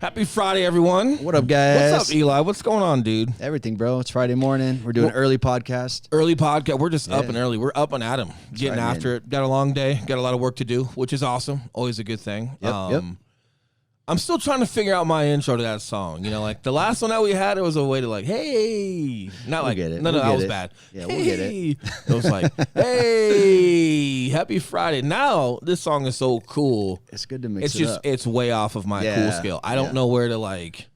Happy Friday, everyone. What up, guys? What's up, Eli? What's going on, dude? Everything, bro. It's Friday morning. We're doing early podcast. Early podcast. We're just up and early. We're up and at 'em, getting after it. Got a long day. Got a lot of work to do, which is awesome. Always a good thing. Yep. I'm still trying to figure out my intro to that song. You know, like the last one that we had, it was a way to like, hey, not like, get it. No, that was bad. Yeah, hey. we'll get it. It was like, hey, happy Friday. Now this song is so cool. It's good to mix it up. It's way off of my cool scale. I don't know where to like.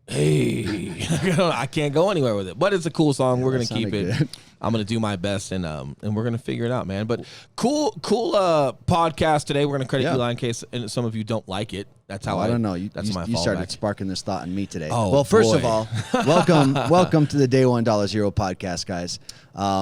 Hey, I can't go anywhere with it, but it's a cool song. We're gonna keep it. Good. I'm gonna do my best, and we're gonna figure it out, man. But cool podcast today. We're gonna credit Elon in case some of you don't like it. That's how I don't know. You fault started sparking this thought in me today. Oh, well, first boy. of all, welcome to the Day One $0 podcast, guys.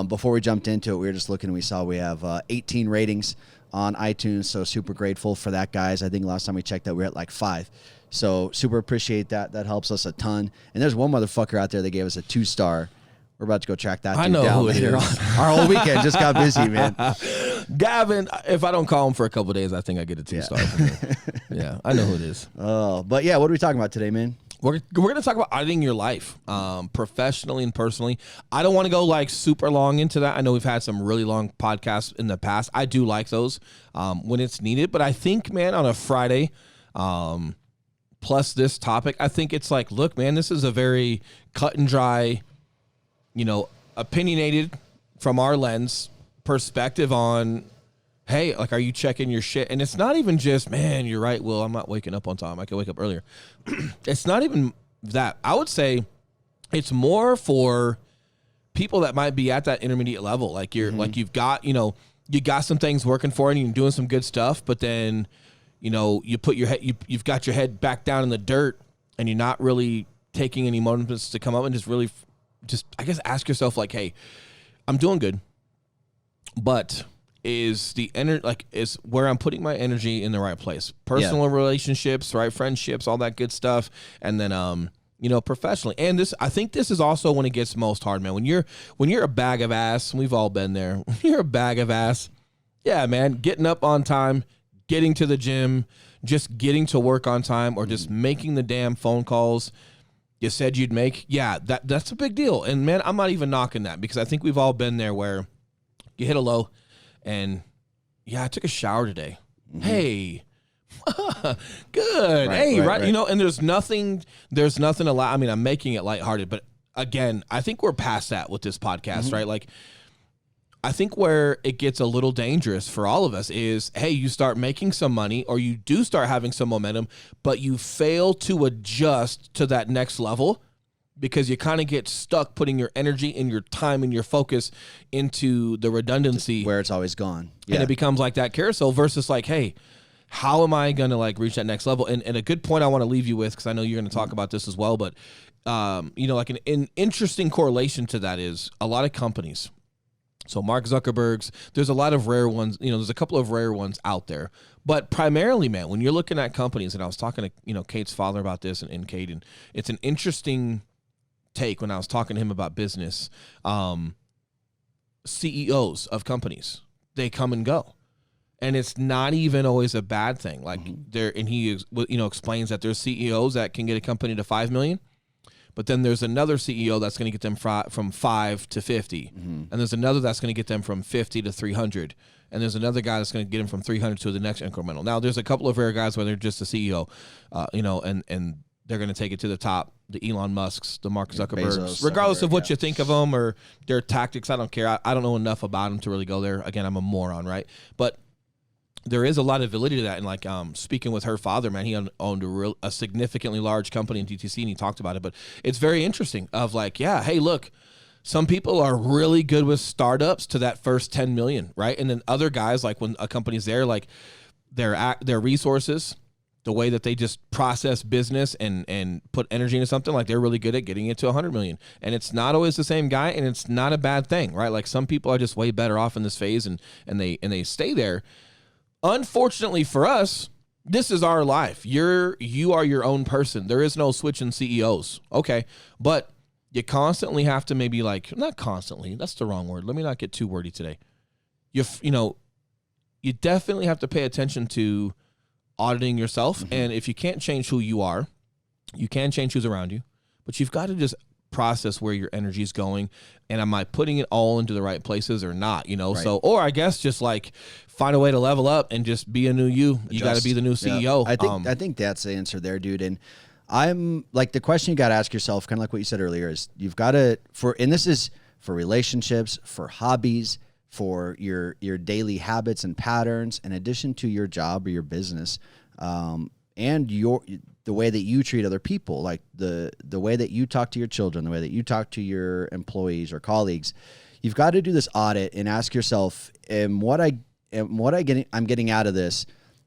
Before we jumped into it, we were just looking. We saw we have 18 ratings on iTunes, so super grateful for that, guys. I think last time we checked that we were at like 5. So super appreciate that. That helps us a ton. And there's one motherfucker out there that gave us a 2-star. We're about to go track that dude down later on. Our whole weekend just got busy, man. Gavin, if I don't call him for a couple of days, I think I get a 2-star from him. Yeah, I know who it is. Oh, but yeah, what are we talking about today, man? We're going to talk about auditing your life, professionally and personally. I don't want to go like super long into that. I know we've had some really long podcasts in the past. I do like those when it's needed. But I think, man, on a Friday, plus this topic, I think it's like, look, man, this is a very cut and dry, opinionated from our lens perspective on, hey, like, are you checking your shit? And it's not even just, man, you're right, Will, I'm not waking up on time. I can wake up earlier. It's not even that. I would say it's more for people that might be at that intermediate level. Like you're like, you've got, you got some things working for you and you're doing some good stuff, but then, you put your head, you've got your head back down in the dirt and you're not really taking any moments to come up and I guess ask yourself like, hey, I'm doing good, but is where I'm putting my energy in the right place? Personal relationships, right? Friendships, all that good stuff. And then, professionally. And I think this is also when it gets most hard, man. When you're a bag of ass, we've all been there. When you're a bag of ass, yeah, man, getting up on time, getting to the gym, just getting to work on time, or just making the damn phone calls you said you'd make. Yeah, that's a big deal. And man, I'm not even knocking that because I think we've all been there where you hit a low and I took a shower today. Hey, good. Right. And there's nothing a lot. I mean, I'm making it lighthearted, but again, I think we're past that with this podcast, right? Like, I think where it gets a little dangerous for all of us is, hey, you start making some money or you do start having some momentum, but you fail to adjust to that next level because you kind of get stuck putting your energy and your time and your focus into the redundancy. Where it's always gone. Yeah. And it becomes like that carousel versus like, hey, how am I going to like reach that next level? And a good point I want to leave you with, because I know you're going to talk about this as well, but like an interesting correlation to that is a lot of companies. So Mark Zuckerberg's, there's a lot of rare ones, there's a couple of rare ones out there. But primarily, man, when you're looking at companies, and I was talking to, Kate's father about this and Kate, and it's an interesting take when I was talking to him about business. CEOs of companies, they come and go. And it's not even always a bad thing. Like he explains that there's CEOs that can get a company to 5 million. But then there's another CEO that's going to get them from 5 to 50. And there's another that's going to get them from 50 to 300. And there's another guy that's going to get them from 300 to the next incremental. Now, there's a couple of rare guys where they're just a CEO, and they're going to take it to the top. The Elon Musks, the Mark Zuckerbergs, Bezos, regardless of what you think of them or their tactics. I don't care. I don't know enough about them to really go there. Again, I'm a moron, right? But there is a lot of validity to that. And like speaking with her father, man, he owned a significantly large company in DTC, and he talked about it. But it's very interesting of like, yeah, hey, look, some people are really good with startups to that first 10 million, right? And then other guys, like when a company's there, like their resources, the way that they just process business and put energy into something, like they're really good at getting it to 100 million. And it's not always the same guy, and it's not a bad thing, right? Like some people are just way better off in this phase and they stay there. Unfortunately for us, this is our life. You are your own person. There is no switching CEOs. Okay. But you constantly have to maybe like, not constantly, that's the wrong word. Let me not get too wordy today. You definitely have to pay attention to auditing yourself. And if you can't change who you are, you can change who's around you, but you've got to just process where your energy is going. And am I putting it all into the right places or not? You know, Right. so, or I guess just like find a way to level up and just be a new you. You got to be the new CEO. I think that's the answer there, dude. And I'm like, the question you got to ask yourself, kind of like what you said earlier, is you've got to, and this is for relationships, for hobbies, for your daily habits and patterns, in addition to your job or your business, and the way that you treat other people, like the way that you talk to your children, the way that you talk to your employees or colleagues. You've got to do this audit and ask yourself, am I'm getting out of this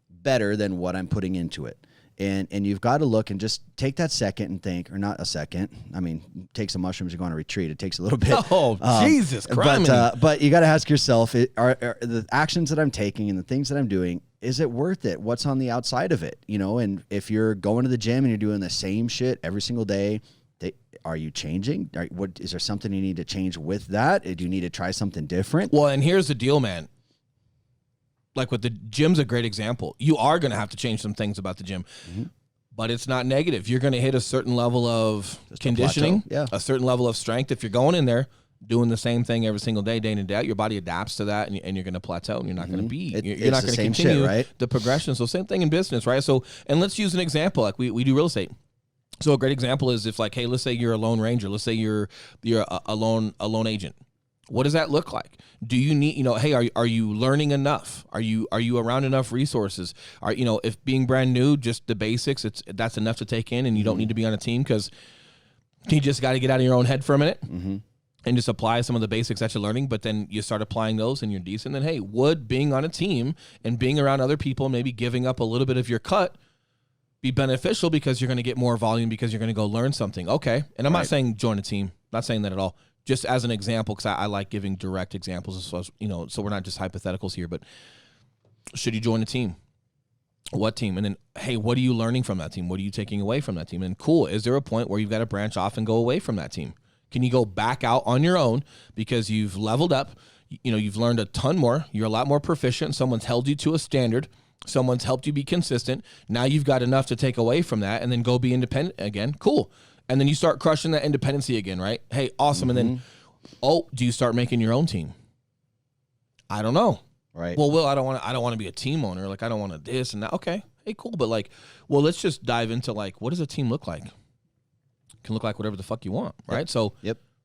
better than what I'm putting into it? And you've got to look and just take that second and think, or not a second. I mean, take some mushrooms and go on a retreat. It takes a little bit. Oh, Jesus Christ. But you got to ask yourself, are the actions that I'm taking and the things that I'm doing, is it worth it? What's on the outside of it? You know, and if you're going to the gym and you're doing the same shit every single day, are you changing? Is there something you need to change with that? Do you need to try something different? Well, and here's the deal, man. Like with the gym's a great example. You are going to have to change some things about the gym, but it's not negative. You're going to hit a certain level of conditioning, a certain level of strength. If you're going in there doing the same thing every single day, day in and day out, your body adapts to that, and you're going to plateau, and you're not going to be. You're not going to continue the progression. So same thing in business, right? So, and let's use an example. Like we do real estate. So a great example is if, like, hey, let's say you're a lone ranger. Let's say you're a lone agent. What does that look like? Do you need, hey, are you learning enough? Are you around enough resources? If being brand new, just the basics, that's enough to take in, and you don't need to be on a team, because you just got to get out of your own head for a minute and just apply some of the basics that you're learning. But then you start applying those and you're decent. Then, hey, would being on a team and being around other people, maybe giving up a little bit of your cut, be beneficial because you're going to get more volume because you're going to go learn something? Okay. And I'm not saying join a team. Not saying that at all. Just as an example, because I like giving direct examples, so we're not just hypotheticals here. But should you join a team? What team? And then, hey, what are you learning from that team? What are you taking away from that team? And cool, is there a point where you've got to branch off and go away from that team? Can you go back out on your own because you've leveled up? You've learned a ton more. You're a lot more proficient. Someone's held you to a standard. Someone's helped you be consistent. Now you've got enough to take away from that, and then go be independent again. Cool. And then you start crushing that independency again, right? Hey, awesome. And then, do you start making your own team? I don't know. Right. Well, Will, I don't want to be a team owner. Like, I don't want to this and that. Okay. Hey, cool. But let's just dive into what does a team look like? It can look like whatever the fuck you want, right? Yep. So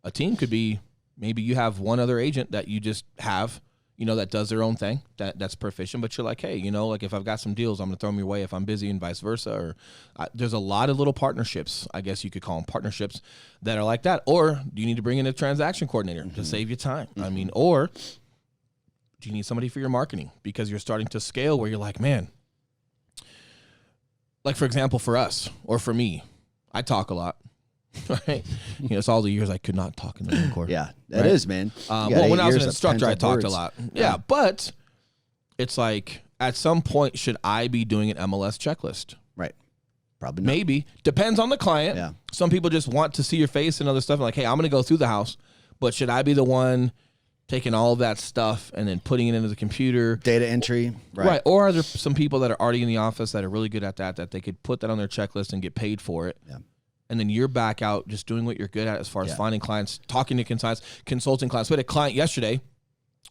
a team could be, maybe you have one other agent that you just have, that does their own thing, that's proficient, but you're like, hey, if I've got some deals, I'm going to throw them your way if I'm busy, and vice versa. Or there's a lot of little partnerships, I guess you could call them partnerships, that are like that. Or do you need to bring in a transaction coordinator to save you time? I mean, or do you need somebody for your marketing because you're starting to scale where you're like, man, like, for example, for us or for me, I talk a lot. Right, it's all the years I could not talk in the record. Yeah, that is, man. When I was an instructor, I talked a lot. Yeah, but it's like, at some point, should I be doing an MLS checklist? Right. Probably not. Maybe. Depends on the client. Yeah. Some people just want to see your face and other stuff. Like, hey, I'm going to go through the house, but should I be the one taking all of that stuff and then putting it into the computer? Data entry. Right. Or are there some people that are already in the office that are really good at that they could put that on their checklist and get paid for it? Yeah. And then you're back out just doing what you're good at as far as finding clients, talking to clients, consulting clients. We had a client yesterday,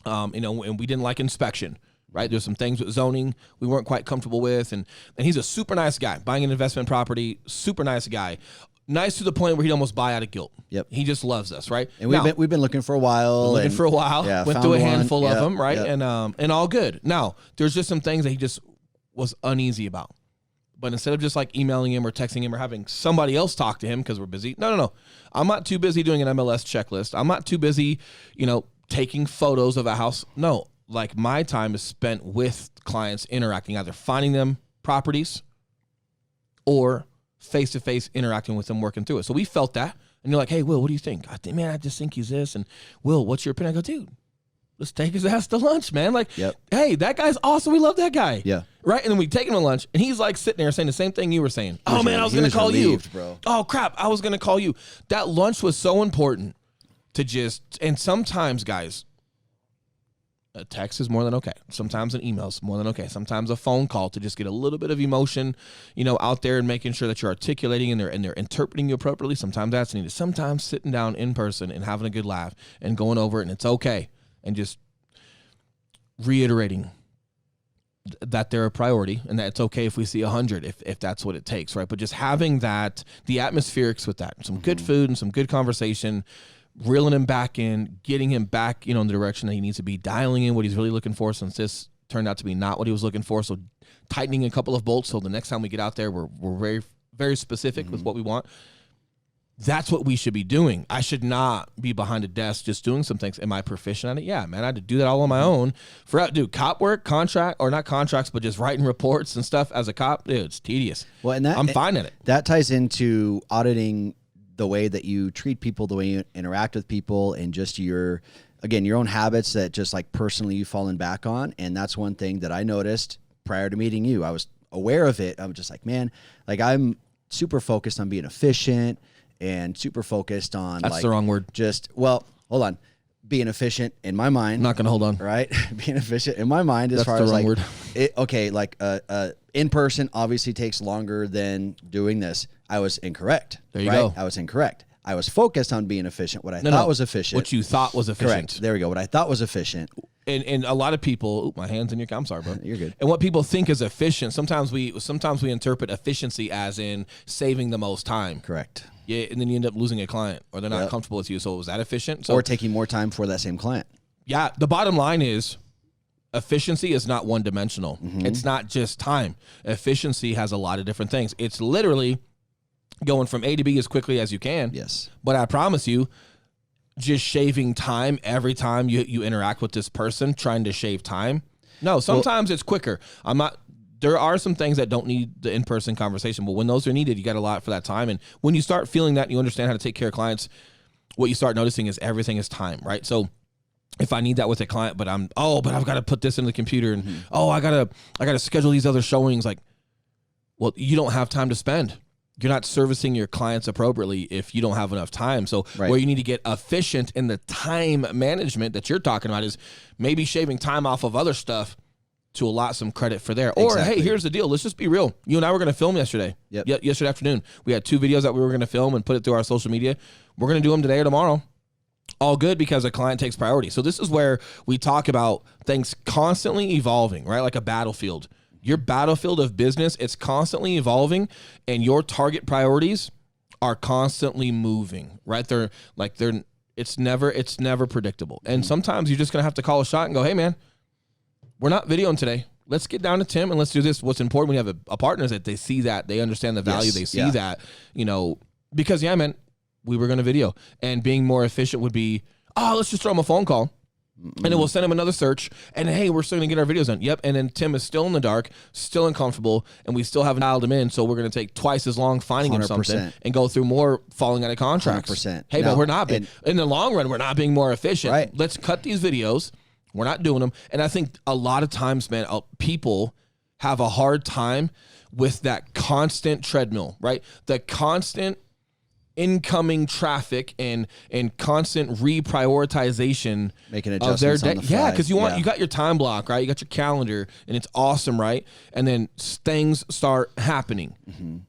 and we didn't like inspection, right? There's some things with zoning we weren't quite comfortable with. And he's a super nice guy, buying an investment property, super nice guy. Nice to the point where he'd almost buy out of guilt. Yep. He just loves us, right? And we've been looking for a while. Went through a handful of them, right? Yep. And all good. Now, there's just some things that he just was uneasy about. But instead of just emailing him or texting him or having somebody else talk to him because we're busy, no. I'm not too busy doing an MLS checklist. I'm not too busy, taking photos of a house. No, my time is spent with clients, interacting, either finding them properties or face-to-face interacting with them, working through it. So we felt that. And you're like, hey, Will, what do you think? I just think he's this. And Will, what's your opinion? I go, dude, let's take his ass to lunch, man. Hey, that guy's awesome. We love that guy. Yeah. Right? And then we take him to lunch, and he's sitting there saying the same thing you were saying. Oh, man, I was going to call you. Bro. Oh, crap, I was going to call you. That lunch was so important to and sometimes, guys, A text is more than okay. Sometimes an email is more than okay. Sometimes a phone call to just get a little bit of emotion, out there and making sure that you're articulating and they're interpreting you appropriately. Sometimes that's needed. Sometimes sitting down in person and having a good laugh and going over it, and it's okay. And just reiterating that they're a priority and that it's okay if we see 100 if that's what it takes, right? But just having that, the atmospherics with that, some good food and some good conversation, reeling him back in, getting him back, in the direction that he needs to be, dialing in what he's really looking for since this turned out to be not what he was looking for. So tightening a couple of bolts so the next time we get out there, we're very, very specific with what we want. That's what we should be doing. I should not be behind a desk just doing some things. Am I proficient at it? Yeah, man. I had to do that all on my own. Cop work, contract, or not contracts, but just writing reports and stuff as a cop, dude, it's tedious. Well, and I'm fine at it. That ties into auditing the way that you treat people, the way you interact with people, and just your own habits that just like personally you've fallen back on. And that's one thing that I noticed prior to meeting you. I was aware of it. I'm just like, man, like I'm super focused on being efficient and super focused on that's the wrong word. Hold on. Being efficient in my mind. I'm not going to hold on. Right? Being efficient in my mind as that's far the as wrong word. In person obviously takes longer than doing this. I was incorrect. There you go. I was incorrect. I was focused on being efficient. What I thought was efficient. What you thought was efficient. Correct. There we go. What I thought was efficient. And a lot of people, my hand's in your, I'm sorry, bro. You're good. And what people think is efficient, sometimes we interpret efficiency as in saving the most time. Correct. Yeah, and then you end up losing a client or they're not comfortable with you. So was that efficient? Or taking more time for that same client. Yeah, the bottom line is efficiency is not one-dimensional. It's not just time. Efficiency has a lot of different things. It's literally going from A to B as quickly as you can. Yes. But I promise you, just shaving time every time you interact with this person, trying to shave time. No, sometimes it's quicker. There are some things that don't need the in-person conversation, but when those are needed, you got a lot for that time. And when you start feeling that and you understand how to take care of clients, what you start noticing is everything is time, right? So if I need that with a client, but I've got to put this in the computer and I gotta schedule these other showings. Like, well, you don't have time to spend. You're not servicing your clients appropriately if you don't have enough time. So where you need to get efficient in the time management that you're talking about is maybe shaving time off of other stuff to allot some credit for there. Or, hey, here's the deal. Let's just be real. You and I were going to film yesterday. Yesterday afternoon. We had 2 videos that we were going to film and put it through our social media. We're going to do them today or tomorrow. All good because a client takes priority. So this is where we talk about things constantly evolving, right? Like a battlefield. Your battlefield of business, it's constantly evolving, and your target priorities are constantly moving, right? It's never predictable. And sometimes you're just going to have to call a shot and go, hey man, we're not videoing today. Let's get down to Tim and let's do this. What's important when you have a partner is that they see that, they understand the value, they see that, because man, we were going to video, and being more efficient would be, let's just throw them a phone call. And then we'll send him another search, and hey, we're still going to get our videos done. Yep, and then Tim is still in the dark, still uncomfortable, and we still haven't dialed him in, so we're going to take twice as long finding 100%. Him something and go through more falling out of contracts. 100%. Hey, but we're not being, in the long run, we're not being more efficient. Right. Let's cut these videos. We're not doing them. And I think a lot of times, man, people have a hard time with that constant treadmill, right? The constant incoming traffic and constant reprioritization making of their adjustments day. on the fly. Yeah, because you got your time block, right? You got your calendar, and it's awesome, right? And then things start happening,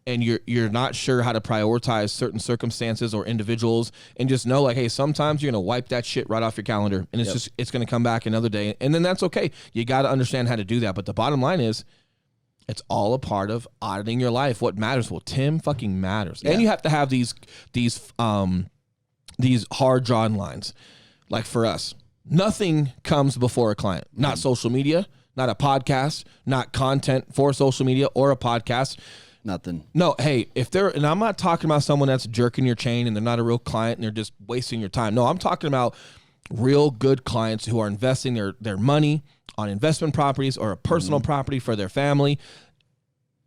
and you're not sure how to prioritize certain circumstances or individuals, and just know like, hey, sometimes you're gonna wipe that shit right off your calendar, and it's gonna come back another day, and then that's okay. You got to understand how to do that. But the bottom line is, it's all a part of auditing your life. What matters? Well, Tim fucking matters. Yeah. And you have to have these hard drawn lines. Like for us, nothing comes before a client. Not social media, not a podcast, not content for social media or a podcast. Nothing. No, hey, and I'm not talking about someone that's jerking your chain and they're not a real client and they're just wasting your time. No, I'm talking about real good clients who are investing their money on investment properties or a personal property for their family.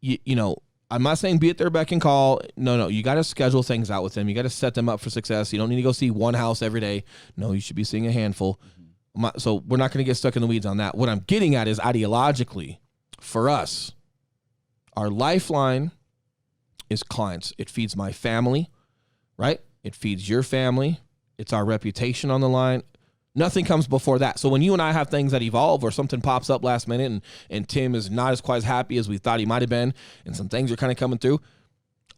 I'm not saying be at their beck and call. No, you got to schedule things out with them. You got to set them up for success. You don't need to go see one house every day. No, you should be seeing a handful. So we're not going to get stuck in the weeds on that. What I'm getting at is ideologically, for us, our lifeline is clients. It feeds my family, right? It feeds your family. It's our reputation on the line. Nothing comes before that. So when you and I have things that evolve or something pops up last minute and Tim is not as quite as happy as we thought he might have been and some things are kind of coming through,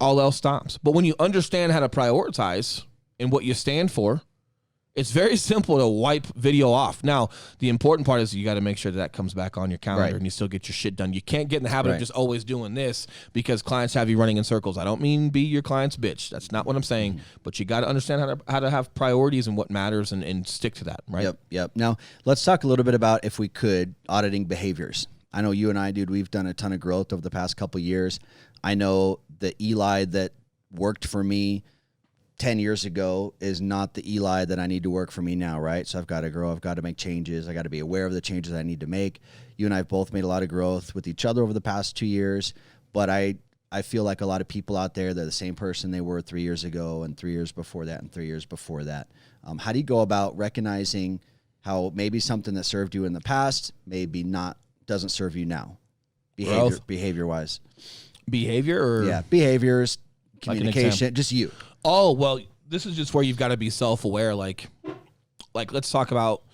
all else stops. But when you understand how to prioritize and what you stand for, it's very simple to wipe video off. Now, the important part is you got to make sure that comes back on your calendar and you still get your shit done. You can't get in the habit of just always doing this because clients have you running in circles. I don't mean be your client's bitch. That's not what I'm saying. But you got to understand how to have priorities and what matters and stick to that, right? Yep. Now, let's talk a little bit about, if we could, auditing behaviors. I know you and I, dude, we've done a ton of growth over the past couple of years. I know the Eli that worked for me 10 years ago is not the Eli that I need to work for me now, right? So I've got to grow. I've got to make changes. I got to be aware of the changes I need to make. You and I have both made a lot of growth with each other over the past 2 years, but I feel like a lot of people out there, they're the same person they were 3 years ago and 3 years before that and 3 years before that. How do you go about recognizing how maybe something that served you in the past maybe not doesn't serve you now, behavior-wise? Behavior or? Yeah, behaviors, communication, just you. Oh, well, this is just where you've got to be self-aware. Like let's talk about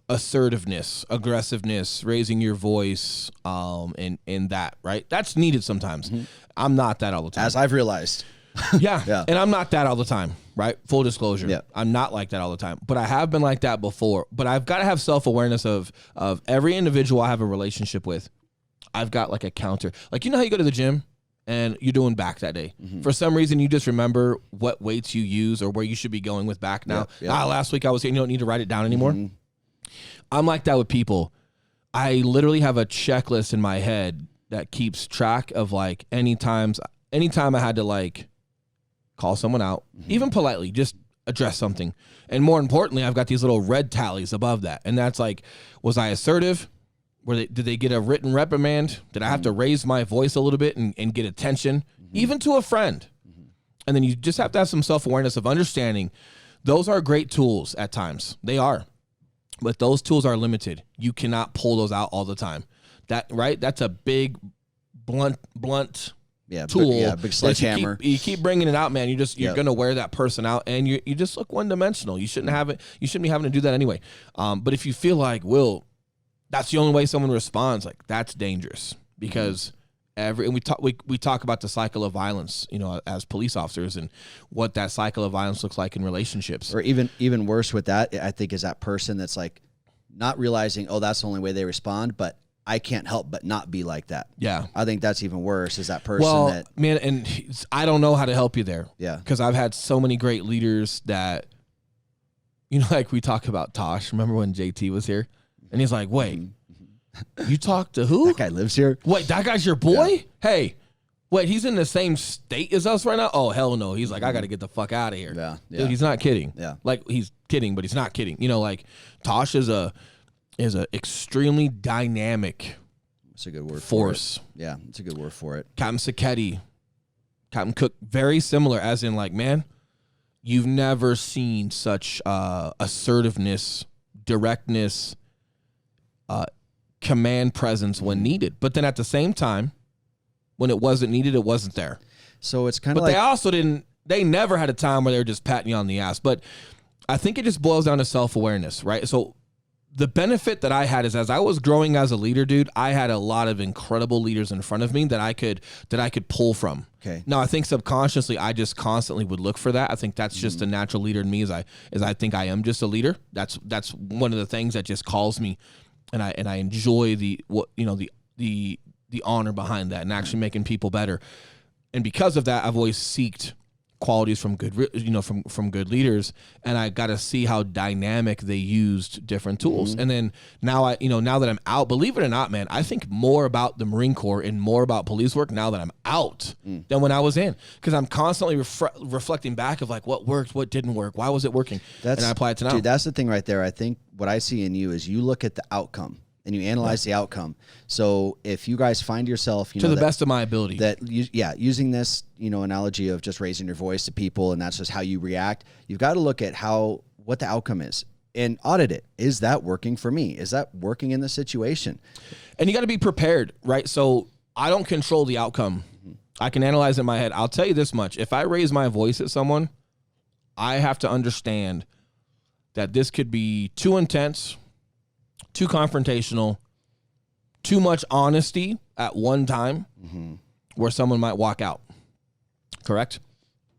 assertiveness, aggressiveness, raising your voice, and that, right? That's needed sometimes. I'm not that all the time. As I've realized. Yeah. And I'm not that all the time, right? Full disclosure. Yeah. I'm not like that all the time. But I have been like that before. But I've got to have self-awareness of every individual I have a relationship with. I've got like a counter. Like, you know how you go to the gym? And you're doing back that day. For some reason, you just remember what weights you use or where you should be going with back now. Last week I was here, you don't need to write it down anymore. I'm like that with people. I literally have a checklist in my head that keeps track of like anytime I had to like call someone out, even politely, just address something. And more importantly, I've got these little red tallies above that. And that's like, was I assertive? Did they get a written reprimand? Did I have to raise my voice a little bit and get attention, even to a friend? And then you just have to have some self-awareness of understanding those are great tools at times. They are. But those tools are limited. You cannot pull those out all the time. That's a big, blunt tool. Big sledgehammer. You keep bringing it out, man. You're going to wear that person out, and you just look one-dimensional. You shouldn't be having to do that anyway. But if you feel like, Will, that's the only way someone responds, like that's dangerous because and we talk about the cycle of violence, you know, as police officers and what that cycle of violence looks like in relationships. Or even worse with that, I think, is that person that's like not realizing, oh, that's the only way they respond, but I can't help but not be like that. Yeah. I think that's even worse, is that person man, and I don't know how to help you there. Yeah. Because I've had so many great leaders that, you know, like we talk about Tosh. Remember when JT was here? And he's like, wait, you talked to who? That guy lives here. Wait, that guy's your boy? Yeah. Hey, wait, he's in the same state as us right now? Oh, hell no. He's like, I got to get the fuck out of here. Yeah. Dude, he's not kidding. Yeah. Like, he's kidding, but he's not kidding. You know, like, Tosh is a extremely dynamic That's a good word force. For it. Yeah, it's a good word for it. Captain Sacchetti, Captain Cook, very similar, as in, like, man, you've never seen such assertiveness, directness, command presence when needed. But then at the same time, when it wasn't needed, it wasn't there. So it's kind of like... But they also they never had a time where they were just patting you on the ass. But I think it just boils down to self-awareness, right? So the benefit that I had is as I was growing as a leader, dude, I had a lot of incredible leaders in front of me that I could pull from. Okay. Now, I think subconsciously, I just constantly would look for that. I think that's just a natural leader in me as I think I am just a leader. That's one of the things that just calls me. And I enjoy the honor behind that and actually making people better. And because of that, I've always seeked qualities from good, from good leaders, and I got to see how dynamic they used different tools. And then now now that I'm out, believe it or not, man, I think more about the Marine Corps and more about police work now that I'm out than when I was in, because I'm constantly reflecting back of like what worked, what didn't work, why was it working, and I apply it to now. Dude, that's the thing right there. I think what I see in you is you look at the outcome and you analyze the outcome. So if you guys find yourself, to the best of my ability, using this, analogy of just raising your voice to people, and that's just how you react. You've got to look at what the outcome is and audit it. Is that working for me? Is that working in the situation? And you got to be prepared, right? So I don't control the outcome. I can analyze it in my head. I'll tell you this much: if I raise my voice at someone, I have to understand that this could be too intense, too confrontational, too much honesty at one time where someone might walk out. Correct?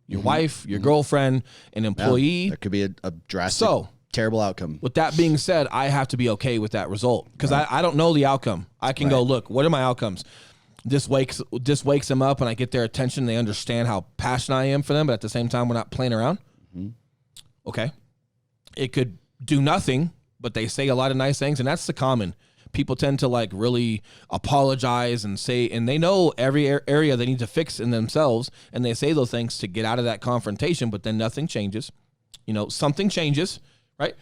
Your wife, your girlfriend, an employee. That could be a drastic, terrible outcome. With that being said, I have to be okay with that result because I don't know the outcome. I can go, look, what are my outcomes? This wakes them up and I get their attention. They understand how passionate I am for them, but at the same time, we're not playing around. Okay. It could do nothing, but they say a lot of nice things, and that's the common. People tend to like really apologize and say, and they know every area they need to fix in themselves, and they say those things to get out of that confrontation, but then nothing changes. Something changes, right?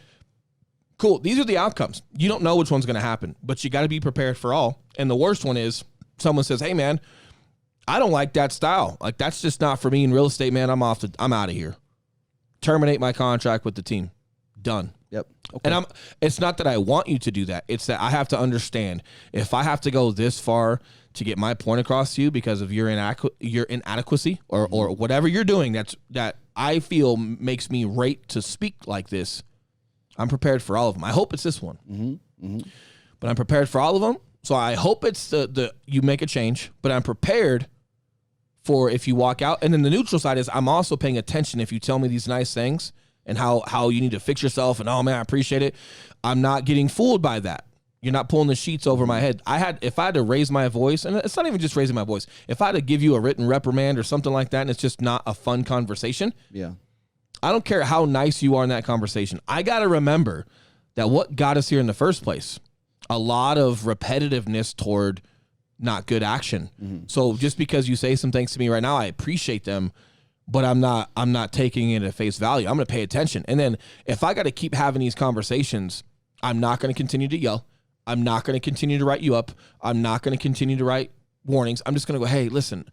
Cool. These are the outcomes. You don't know which one's going to happen, but you got to be prepared for all. And the worst one is someone says, hey man, I don't like that style. Like that's just not for me in real estate, man. I'm out of here. Terminate my contract with the team. Done. Yep. Okay. And it's not that I want you to do that. It's that I have to understand if I have to go this far to get my point across to you because of your inadequacy or whatever you're doing that I feel makes me right to speak like this, I'm prepared for all of them. I hope it's this one. But I'm prepared for all of them. So I hope it's the you make a change, but I'm prepared for if you walk out. And then the neutral side is I'm also paying attention if you tell me these nice things and how you need to fix yourself and, oh man, I appreciate it. I'm not getting fooled by that. You're not pulling the sheets over my head. If I had to raise my voice, and it's not even just raising my voice, if I had to give you a written reprimand or something like that and it's just not a fun conversation, I don't care how nice you are in that conversation. I got to remember that what got us here in the first place, a lot of repetitiveness toward not good action. So just because you say some things to me right now, I appreciate them, but I'm not taking it at face value. I'm going to pay attention. And then if I got to keep having these conversations, I'm not going to continue to yell. I'm not going to continue to write you up. I'm not going to continue to write warnings. I'm just going to go, hey, listen,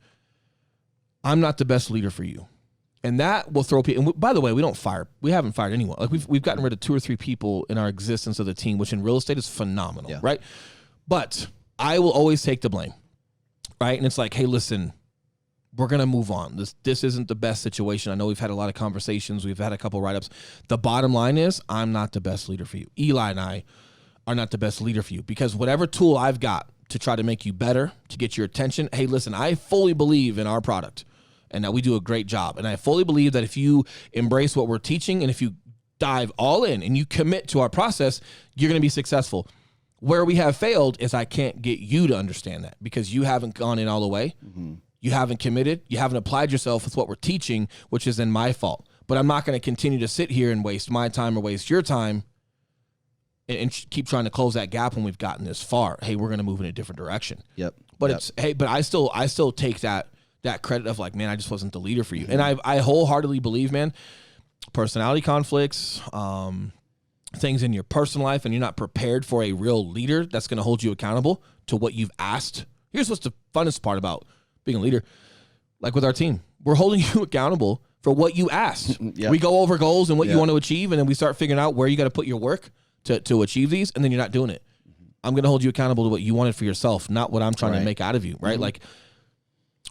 I'm not the best leader for you. And that will throw people. And by the way, we haven't fired anyone. Like we've gotten rid of 2 or 3 people in our existence of the team, which in real estate is phenomenal, right? But I will always take the blame, right? And it's like, hey, listen, we're going to move on. This isn't the best situation. I know we've had a lot of conversations. We've had a couple write-ups. The bottom line is I'm not the best leader for you. Eli and I are not the best leader for you because whatever tool I've got to try to make you better, to get your attention, hey, listen, I fully believe in our product and that we do a great job. And I fully believe that if you embrace what we're teaching and if you dive all in and you commit to our process, you're going to be successful. Where we have failed is I can't get you to understand that because you haven't gone in all the way. You haven't committed. You haven't applied yourself with what we're teaching, which is then my fault. But I'm not going to continue to sit here and waste my time or waste your time and keep trying to close that gap when we've gotten this far. Hey, we're going to move in a different direction. But it's, hey, but I still take that credit of like, man, I just wasn't the leader for you. And I wholeheartedly believe, man, personality conflicts, things in your personal life, and you're not prepared for a real leader that's going to hold you accountable to what you've asked. Here's what's the funnest part about being a leader. Like with our team, we're holding you accountable for what you asked. We go over goals and what you want to achieve, and then we start figuring out where you got to put your work to achieve these, and then you're not doing it. I'm going to hold you accountable to what you wanted for yourself, not what I'm trying to make out of you, right? Like,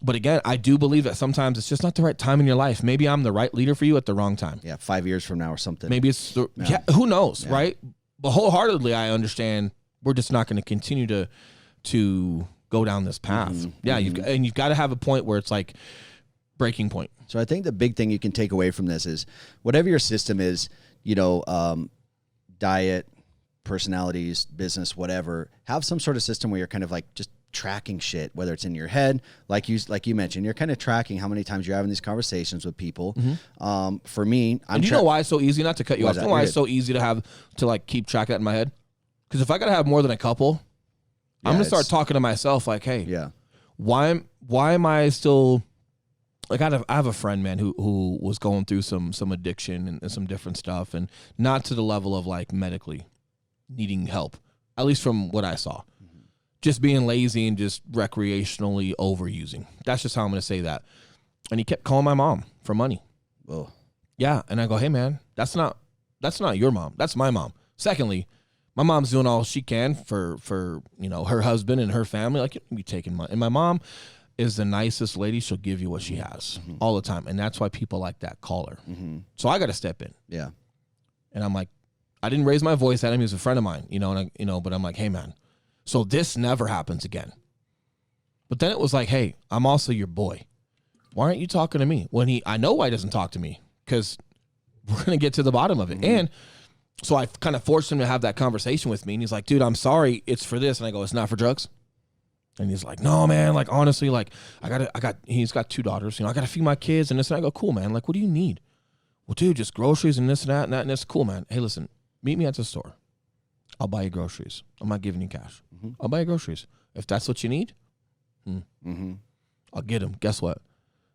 but again, I do believe that sometimes it's just not the right time in your life. Maybe I'm the right leader for you at the wrong time. 5 years from now or something. Maybe it's, who knows, right? But wholeheartedly, I understand we're just not going to continue to go down this path. You've got to have a point where it's like breaking point. So I think the big thing you can take away from this is whatever your system is, diet, personalities, business, whatever, have some sort of system where you're kind of like just tracking shit, whether it's in your head, like you mentioned, you're kind of tracking how many times you're having these conversations with people. For me, and you know why it's so easy, not to cut you off, you know why it's so easy to like keep track of that in my head? Because if I got to have more than a couple, I'm going to start talking to myself like, hey, why am I still, like I have a friend, man, who was going through some addiction and some different stuff, and not to the level of like medically needing help, at least from what I saw. Just being lazy and just recreationally overusing. That's just how I'm going to say that. And he kept calling my mom for money. Oh. Yeah, and I go, hey man, that's not your mom. That's my mom. Secondly, my mom's doing all she can for her husband and her family. Like, you don't be taking money. And my mom is the nicest lady. She'll give you what she has all the time. And that's why people like that call her. So I got to step in. Yeah. And I'm like, I didn't raise my voice at him. He was a friend of mine, but I'm like, hey man, so this never happens again. But then it was like, hey, I'm also your boy. Why aren't you talking to me? I know why he doesn't talk to me, because we're going to get to the bottom of it. And so I kind of forced him to have that conversation with me. And he's like, dude, I'm sorry. It's for this. And I go, it's not for drugs. And he's like, no, man. Like, honestly, like he's got 2 daughters. I got to feed my kids and this. And I go, cool, man. Like, what do you need? Well, dude, just groceries and this and that and that and this. Cool, man. Hey, listen, meet me at the store. I'll buy you groceries. I'm not giving you cash. I'll buy you groceries. If that's what you need, I'll get them. Guess what?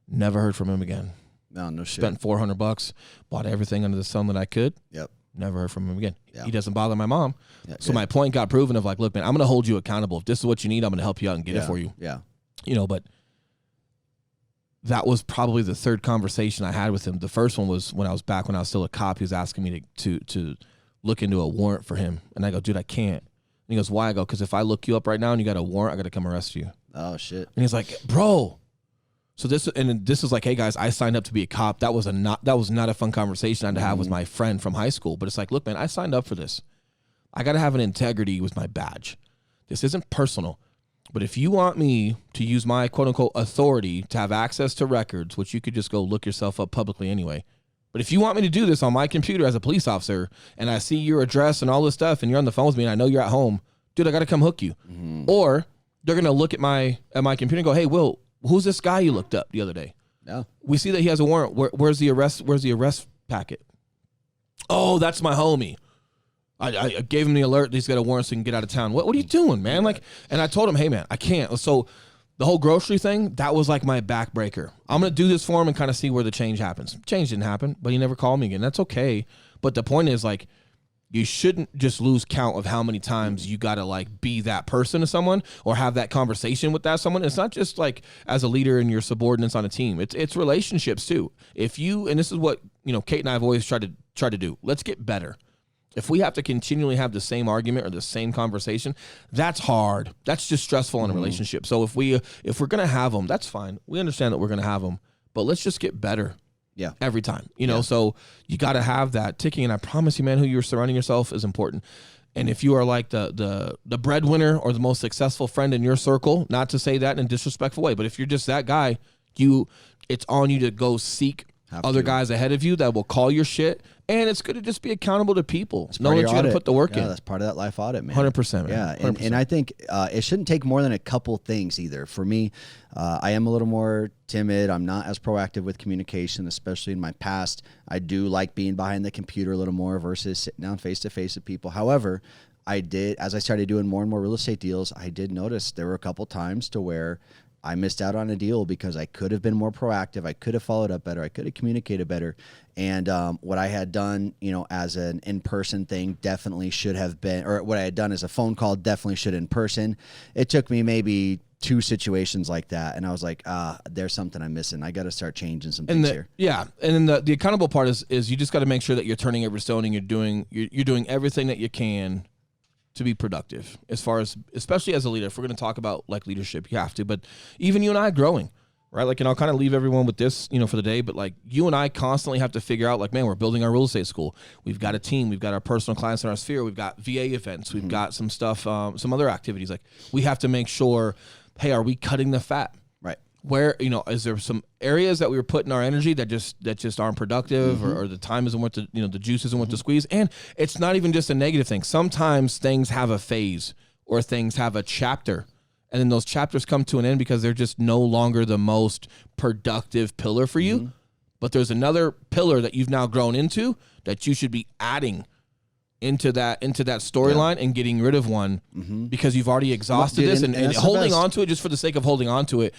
Never heard from him again. No shit. Spent $400, bought everything under the sun that I could. Yep. Never heard from him again. Yeah. He doesn't bother my mom. Yeah, so my point got proven of like, look, man, I'm going to hold you accountable. If this is what you need, I'm going to help you out and get it for you. Yeah. But that was probably the 3rd conversation I had with him. The first one was when I was still a cop. He was asking me to look into a warrant for him. And I go, dude, I can't. And he goes, why? I go, because if I look you up right now and you got a warrant, I got to come arrest you. Oh, shit. And he's like, bro. So this is like, hey guys, I signed up to be a cop. That was not a fun conversation I had to have with my friend from high school. But it's like, look, man, I signed up for this. I got to have an integrity with my badge. This isn't personal. But if you want me to use my quote unquote authority to have access to records, which you could just go look yourself up publicly anyway. But if you want me to do this on my computer as a police officer and I see your address and all this stuff and you're on the phone with me and I know you're at home, dude, I got to come hook you. Or they're going to look at my computer and go, hey, Will, who's this guy you looked up the other day? No. We see that he has a warrant. Where's the arrest? Where's the arrest packet? Oh, that's my homie. I gave him the alert that he's got a warrant so he can get out of town. What are you doing, man? Like, and I told him, hey man, I can't. So the whole grocery thing, that was like my backbreaker. I'm gonna do this for him and kind of see where the change happens. Change didn't happen, but he never called me again. That's okay. But the point is, like, you shouldn't just lose count of how many times you got to like be that person to someone or have that conversation with that someone. It's not just like as a leader and your subordinates on a team. It's relationships too. If you, and this is what, Kate and I have always tried to do. Let's get better. If we have to continually have the same argument or the same conversation, that's hard. That's just stressful in a relationship. So if we're going to have them, that's fine. We understand that we're going to have them, but let's just get better. Yeah. Every time, so you got to have that ticking. And I promise you, man, who you're surrounding yourself is important. And if you are like the breadwinner or the most successful friend in your circle, not to say that in a disrespectful way, but if you're just that guy, it's on you to go seek other guys ahead of you that will call your shit. And it's good to just be accountable to people. Know that you got to put the work in. That's part of that life audit, man. 100%, man. Yeah, 100%. And I think it shouldn't take more than a couple things either. For me, I am a little more timid. I'm not as proactive with communication, especially in my past. I do like being behind the computer a little more versus sitting down face-to-face with people. However, as I started doing more and more real estate deals, I did notice there were a couple times to where I missed out on a deal because I could have been more proactive. I could have followed up better. I could have communicated better. And what I had done, as an in-person thing definitely should have been, or what I had done as a phone call definitely should in person. It took me maybe 2 situations like that. And I was like, there's something I'm missing. I got to start changing some things here. Yeah. And then the accountable part is you just got to make sure that you're turning every stone and you're doing everything that you can to be productive, as far as, especially as a leader. If we're going to talk about like leadership, you have to, but even you and I growing, right? Like, and I'll kind of leave everyone with this, for the day, but like you and I constantly have to figure out like, man, we're building our real estate school. We've got a team. We've got our personal clients in our sphere. We've got VA events. We've got some stuff, some other activities. Like we have to make sure, hey, are we cutting the fat? Right. Where, is there some areas that we were putting our energy that just aren't productive, or the time isn't worth the, the juice isn't worth the squeeze. And it's not even just a negative thing. Sometimes things have a phase or things have a chapter, and then those chapters come to an end because they're just no longer the most productive pillar for you. But there's another pillar that you've now grown into that you should be adding into that storyline and getting rid of one because you've already exhausted this and holding on to it just for the sake of holding on to it.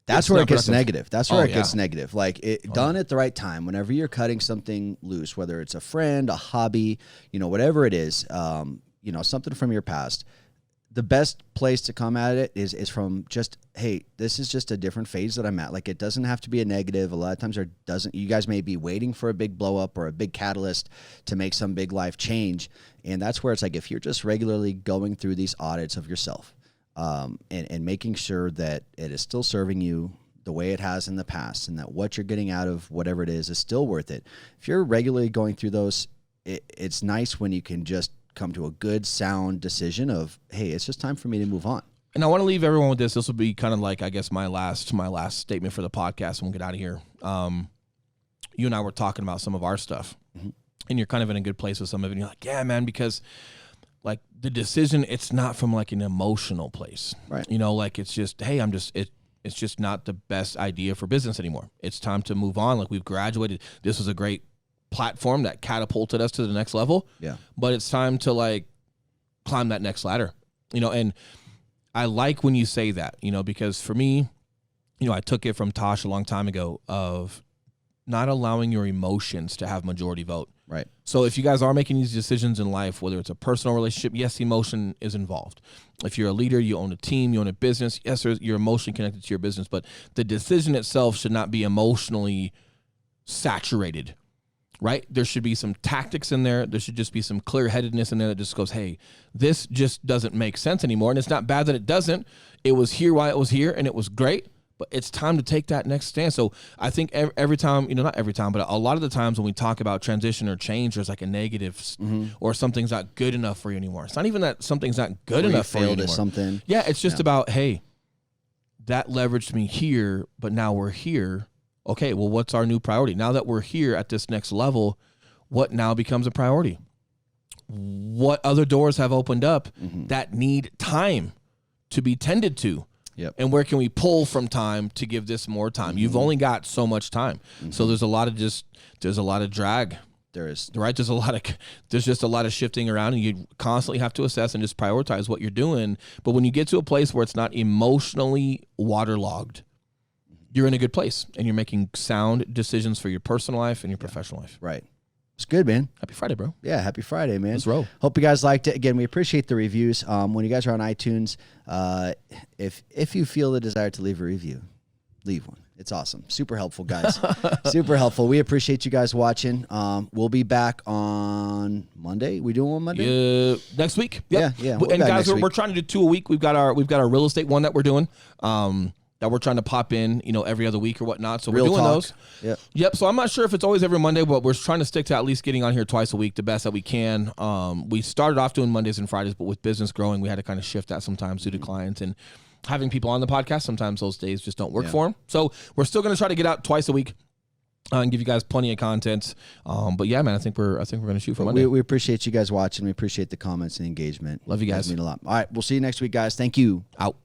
That's where it gets negative. That's where it gets negative. Like done at the right time, whenever you're cutting something loose, whether it's a friend, a hobby, whatever it is, something from your past, the best place to come at it is from just, hey, this is just a different phase that I'm at. Like, it doesn't have to be a negative. A lot of times you guys may be waiting for a big blow up or a big catalyst to make some big life change. And that's where it's like, if you're just regularly going through these audits of yourself, and making sure that it is still serving you the way it has in the past, and that what you're getting out of whatever it is still worth it. If you're regularly going through those, it's nice when you can just come to a good, sound decision of, hey, it's just time for me to move on. And I want to leave everyone with this. This will be kind of like, I guess, my last statement for the podcast, and we'll get out of here. You and I were talking about some of our stuff, and you're kind of in a good place with some of it. And you're like, yeah, man, because like the decision, it's not from like an emotional place, right? You know, like it's just, hey, it's just not the best idea for business anymore. It's time to move on. Like we've graduated. This was a great platform that catapulted us to the next level. Yeah. But it's time to like climb that next ladder, you know, and I like when you say that, you know, because for me, you know, I took it from Tosh a long time ago of not allowing your emotions to have majority vote. Right. So if you guys are making these decisions in life, whether it's a personal relationship, yes, emotion is involved. If you're a leader, you own a team, you own a business, yes, you're emotionally connected to your business, but the decision itself should not be emotionally saturated, right? There should be some tactics in there. There should just be some clear-headedness in there that just goes, hey, this just doesn't make sense anymore. And it's not bad that it doesn't. It was here while it was here, and it was great. But it's time to take that next stand. So I think every time, you know, not every time, but a lot of the times when we talk about transition or change, there's like a negative or something's not good enough for you anymore. It's not even that something's not good enough for you anymore. Something. Yeah, it's just about, hey, that leveraged me here, but now we're here. Okay, well, what's our new priority? Now that we're here at this next level, what now becomes a priority? What other doors have opened up that need time to be tended to? Yep. And where can we pull from time to give this more time? You've only got so much time. So there's a lot of drag. There is. Right? There's just a lot of shifting around, and you constantly have to assess and just prioritize what you're doing. But when you get to a place where it's not emotionally waterlogged, you're in a good place, and you're making sound decisions for your personal life and your professional life. Right. It's good, man. Happy Friday, bro. Yeah, happy Friday, man. Let's roll. Hope you guys liked it. Again, we appreciate the reviews. When you guys are on iTunes, if you feel the desire to leave a review, leave one. It's awesome. Super helpful, guys. Super helpful. We appreciate you guys watching. We'll be back on Monday. We doing one Monday? Next week. Yep. Yeah. And guys, we're trying to do 2 a week. We've got our real estate one that we're doing. That we're trying to pop in, you know, every other week or whatnot. So we're doing those. Yep. So I'm not sure if it's always every Monday, but we're trying to stick to at least getting on here twice a week, the best that we can. We started off doing Mondays and Fridays, but with business growing, we had to kind of shift that sometimes due to clients and having people on the podcast. Sometimes those days just don't work for them. So we're still going to try to get out twice a week. And give you guys plenty of content, but yeah, man, I think we're going to shoot for Monday. We appreciate you guys watching. We appreciate the comments and engagement. Love you guys. It mean a lot. All right, we'll see you next week, guys. Thank you. Out.